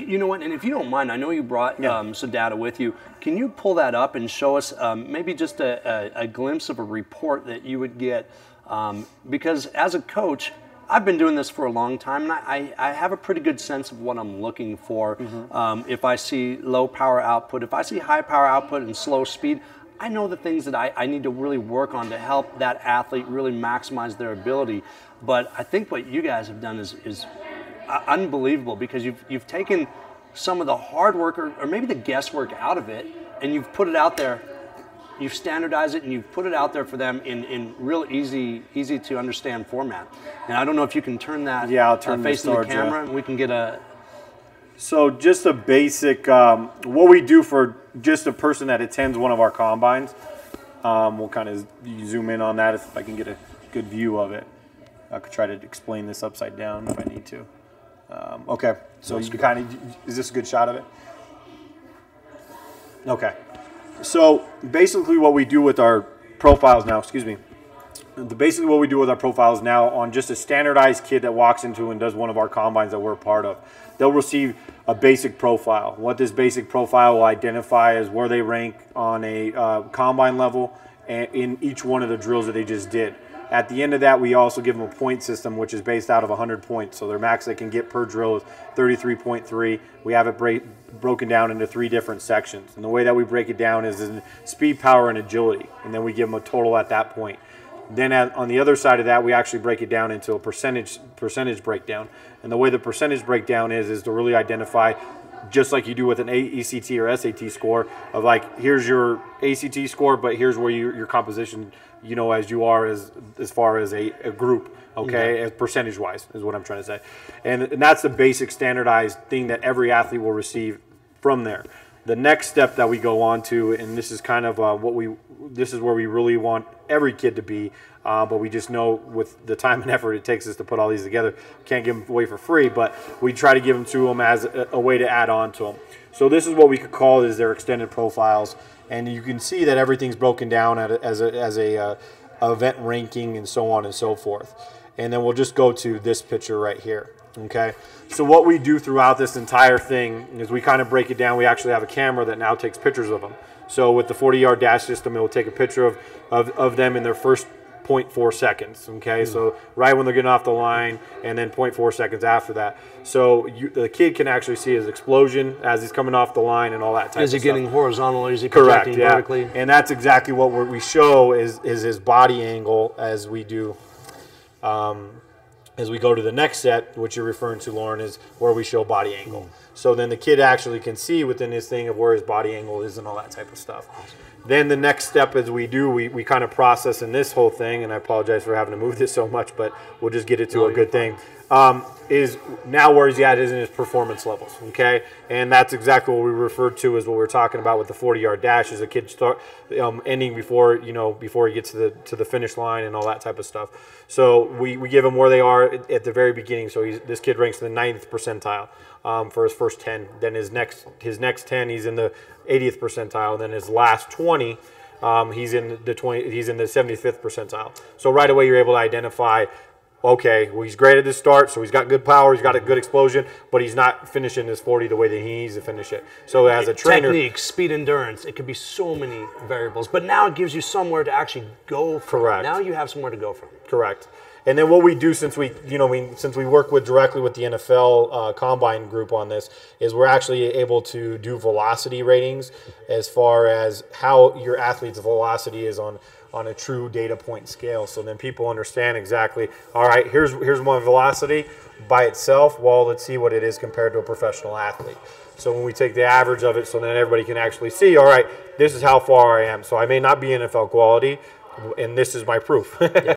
You know what, and if you don't mind, I know you brought some data with you. Can you pull that up and show us maybe just a glimpse of a report that you would get? Because as a coach, I've been doing this for a long time, and I have a pretty good sense of what I'm looking for. If I see low power output, if I see high power output and slow speed, I know the things that I need to really work on to help that athlete really maximize their ability. But I think what you guys have done is unbelievable, because you've taken some of the hard work or maybe the guesswork out of it, and you've put it out there. You've standardized it and you've put it out there for them in real easy to understand format. And I don't know if you can turn that I'll turn facing the camera, and we can get a. So just a basic, what we do for just a person that attends one of our combines, we'll kind of zoom in on that if I can get a good view of it. I could try to explain this upside down if I need to. Okay, so you kind of, is this a good shot of it? Okay. So basically what we do with our profiles now, basically what we do with our profiles now on just a standardized kid that walks into and does one of our combines that we're a part of, they'll receive a basic profile. What this basic profile will identify is where they rank on a combine level and in each one of the drills that they just did. At the end of that, we also give them a point system, which is based out of 100 points. So their max they can get per drill is 33.3. We have it broken down into 3 different sections. And the way that we break it down is in speed, power, and agility. And then we give them a total at that point. Then on the other side of that, we actually break it down into a percentage breakdown. And the way the percentage breakdown is to really identify, just like you do with an ACT or SAT score, of like, here's your ACT score, but here's where your composition, you know, as you are as far as a group, okay, as percentage-wise is what I'm trying to say. And that's the basic standardized thing that every athlete will receive from there. The next step that we go on to, and this is kind of this is where we really want every kid to be, but we just know with the time and effort it takes us to put all these together, can't give them away for free, but we try to give them to them as a way to add on to them. So this is what we could call is their extended profiles, and you can see that everything's broken down as a event ranking and so on and so forth. And then we'll just go to this picture right here. Okay, so what we do throughout this entire thing is we kind of break it down. We actually have a camera that now takes pictures of them. So with the 40-yard dash system, it will take a picture of them in their first 0.4 seconds. Okay, so right when they're getting off the line, and then 0.4 seconds after that. So the kid can actually see his explosion as he's coming off the line and all that type of stuff. Is he getting horizontal or is he projecting vertically? And that's exactly what we show is his body angle as we do. As we go to the next set, which you're referring to, Lauren, is where we show body angle. So then the kid actually can see within his thing of where his body angle is and all that type of stuff. Then the next step is we kind of process in this whole thing, and I apologize for having to move this so much, but we'll just get it to a good thing, is now where he's at is in his performance levels, okay? And that's exactly what we refer to as what we're talking about with the 40-yard dash, is a kid start ending before he gets to the finish line and all that type of stuff. So we give him where they are at the very beginning. So this kid ranks in the 90th percentile for his first 10. Then his next 10, he's in the 80th percentile. And then his last 20, he's in the 75th percentile. So right away you're able to identify, okay, well, he's great at the start, so he's got good power, he's got a good explosion, but he's not finishing his 40 the way that he needs to finish it. So as a trainer... Technique, speed, endurance, it could be so many variables, but now it gives you somewhere to actually go from. Correct. Now you have somewhere to go from. Correct. And then what we do, since we work directly with the NFL Combine group on this, is we're actually able to do velocity ratings as far as how your athlete's velocity is on a true data point scale. So then people understand exactly, all right, here's my velocity by itself. Well, let's see what it is compared to a professional athlete. So when we take the average of it, so then everybody can actually see, all right, this is how far I am. So I may not be NFL quality, and this is my proof. Yeah.